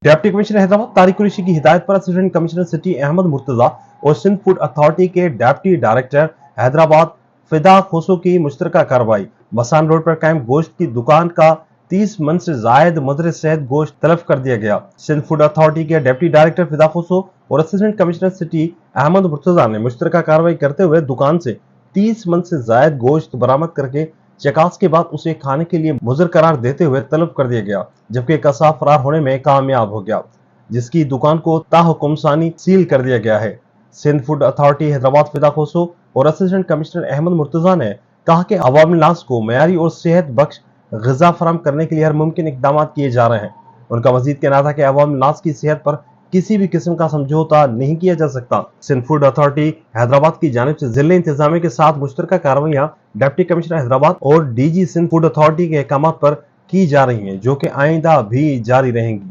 Deputy commissioner Hyderabad Tariq Qureshi की हिदायत पर assistant commissioner city Ahmed Murtaza और सिंध फूड अथॉरिटी के डिप्टी डायरेक्टर हैदराबाद फिदा खोसो की मुश्तरका कार्रवाई। मसान रोड पर कायम गोश्त की दुकान का 30 मन से जायद मदरे सहित गोश्त तलब कर दिया गया। सिंध फूड अथॉरिटी के डिप्टी डायरेक्टर फिदा खोसो और assistant commissioner city Ahmed Murtaza ने मुश्तरका कार्रवाई करते हुए दुकान से 30 मन से जायद गोश्त बरामद करके चकास के बाद उसे खाने के लिए मुजर करार देते हुए तलब कर दिया गया, जबकि कसाब फरार होने में कामयाब हो गया, जिसकी दुकान को ताहुकुम सानी सील कर दिया गया है। सिंध फूड अथॉरिटी हैदराबाद फिदा खोसो और असिस्टेंट कमिश्नर अहमद मुर्तजा ने कहा कि अवामी नास को मयारी और सेहत बख्श ग़िज़ा फराहम करने के लिए हर मुमकिन इक़दाम किए जा रहे हैं। उनका मजीद कहना था कि अवामी नास की सेहत पर किसी भी किस्म का समझौता नहीं किया जा सकता। सिंध फूड अथॉरिटी हैदराबाद की जानिब से ज़िले इंतजामिया के साथ मुश्तरका कार्रवाइयाँ डिप्टी कमिश्नर हैदराबाद और डीजी सिंध फूड अथॉरिटी के अहकामात पर की जा रही हैं, जो कि आइंदा भी जारी रहेंगी।